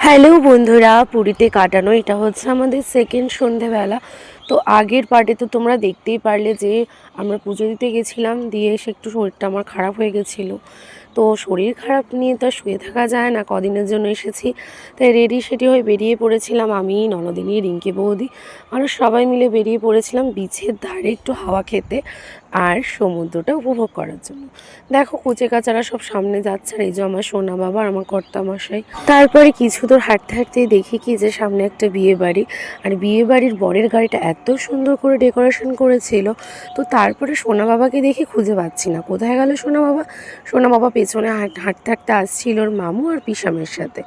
Hello বন্ধুরা, পুরীতে কাটানো এটা হচ্ছে আমাদের সেকেন্ড সন্ধেবেলা। তো আগের পার্টে তো তোমরা দেখতেই পারলে যে আমরা পুজো দিতে গেছিলাম, দিয়ে এসে একটু শরীরটা আমার খারাপ হয়ে গেছিলো। তো শরীর খারাপ নিয়ে তো শুয়ে থাকা যায় না, কদিনের জন্য এসেছি, তাই রেডি সেডি হয়ে বেরিয়ে পড়েছিলাম। আমি, ননদিনী, রিঙ্কি বৌদি আরও সবাই মিলে বেরিয়ে পড়েছিলাম বিচের ধারে একটু হাওয়া খেতে আর সমুদ্রটা উপভোগ করার জন্য। দেখো কুচে কাচারা সব সামনে যাচ্ছে, আর এই যে আমার সোনা বাবা আর আমার কর্তামশাই। তারপরে কিছু দূর হাঁটতে হাঁটতেই দেখি কি যে সামনে একটা বিয়ে বাড়ি, আর বিয়ে বাড়ির বরের গাড়িটা এত সুন্দর করে ডেকোরেশন করেছিল। তো তারপরে সোনা বাবাকে দেখে খুঁজে পাচ্ছি না, কোথায় গেল সোনা বাবা। সোনা বাবা পেছনে হাঁটতে হাঁটতে আসছিল ওর মামু আর পিসামের সাথে।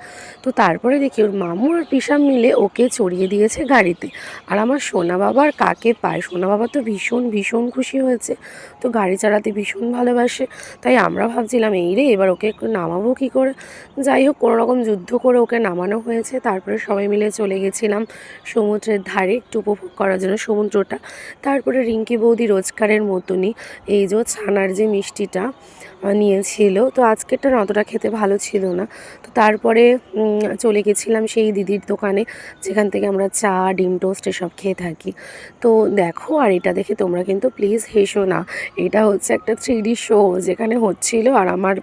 তো তারপরে দেখি ওর মামু আর পিসাম মিলে ওকে চড়িয়ে দিয়েছে গাড়িতে। আর আমার সোনা বাবার কাকে পায়, সোনা বাবা তো ভীষণ ভীষণ খুশি হয়েছে, তো গাড়ি চালাতে ভীষণ ভালোবাসে। তাই আমরা ভাবছিলাম এই রে এবার ওকে একটু নামাবো কী করে। যাই হোক, কোনোরকম যুদ্ধ করে ওকে নামানো হয়েছে। তারপরে সবাই মিলে চলে গেছিলাম সমুদ্রের ধারে একটু উপভোগ করার জন্য সমুদ্রটা। তারপরে রিঙ্কি বৌদি রোজকারের মতনই এই যে ছানার যে মিষ্টিটা নিয়েছিল, তো আজকেরটা অতটা খেতে ভালো ছিল না। তো তারপরে চলে গেছিলাম সেই দিদির দোকানে, যেখান থেকে আমরা চা, ডিম টোস্ট এসব খেয়ে থাকি। তো দেখো, আর এটা দেখে তোমরা কিন্তু প্লিজ হেসো না। এটা হচ্ছে একটা 3D শো যেখানে হচ্ছিল, আর আমার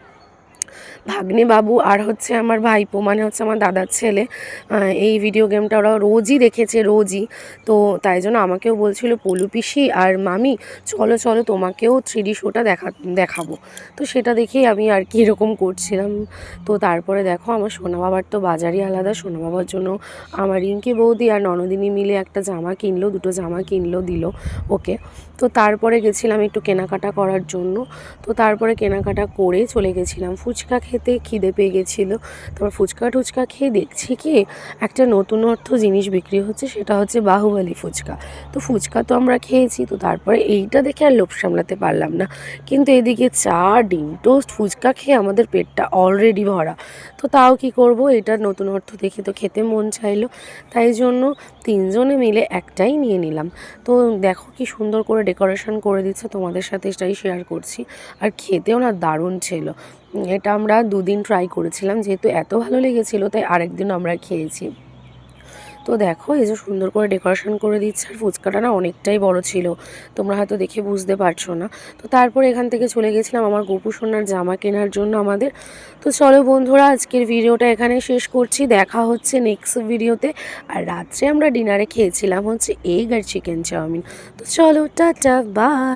ভাগ্নে বাবু আর হচ্ছে আমার ভাইপো, মানে হচ্ছে আমার দাদার ছেলে, এই ভিডিও গেমটা ওরা রোজই দেখেছে, রোজই। তো তাই জন্য আমাকেও বলছিল পলু পিসি আর মামি চলো চলো তোমাকেও 3D শোটা দেখাবো। তো সেটা দেখেই আমি আর কি এরকম করছিলাম। তো তারপরে দেখো, আমার সোনা বাবার তো বাজারই আলাদা। সোনা বাবার জন্য আমার রিঙ্কি বৌদি আর ননদিনী মিলে একটা জামা কিনলো, দুটো জামা কিনলো, দিল ওকে। তো তারপরে গেছিলাম একটু কেনাকাটা করার জন্য। তো তারপরে কেনাকাটা করে চলে গেছিলাম ফুচকা খেতে, খিদে পেয়ে গেছিলো। তারপর ফুচকা টুচকা খেয়ে দেখছি কি একটা নতুনত্ব জিনিস বিক্রি হচ্ছে, সেটা হচ্ছে বাহুবলী ফুচকা। তো ফুচকা তো আমরা খেয়েছি, তো তারপরে এইটা দেখে আর লোভ সামলাতে পারলাম না। কিন্তু এদিকে চা, ডিম টোস্ট, ফুচকা খেয়ে আমাদের পেটটা অলরেডি ভরা। তো তাও কি করব, এটা নতুনত্ব দেখে তো খেতে মন চাইলো, তাই জন্য তিনজনে মিলে একটাই নিয়ে নিলাম। তো দেখো কি সুন্দর করে ডেকোরেশন করে দিচ্ছে, তোমাদের সাথে এটাই শেয়ার করছি। আর খেতেও না দারুণ ছিল। এটা আমরা দুদিন ট্রাই করেছিলাম, যেহেতু এত ভালো লেগেছিলো তাই আরেকদিন আমরা খেয়েছি। তো দেখো এই যে সুন্দর করে ডেকোরেশন করে দিচ্ছে, আর ফুচকাটা না অনেকটাই বড় ছিল, তোমরা হয়তো দেখে বুঝতে পারছো না। তো তারপর এখান থেকে চলে গেছিলাম আমার গোপু সোনার জামা কেনার জন্য আমাদের। তো চলো বন্ধুরা, আজকের ভিডিওটা এখানে শেষ করছি, দেখা হচ্ছে নেক্সট ভিডিওতে। আর রাত্রে আমরা ডিনারে খেয়েছিলাম হচ্ছে এগ আর চিকেন চাউমিন। তো চলো, টাটা, বাই।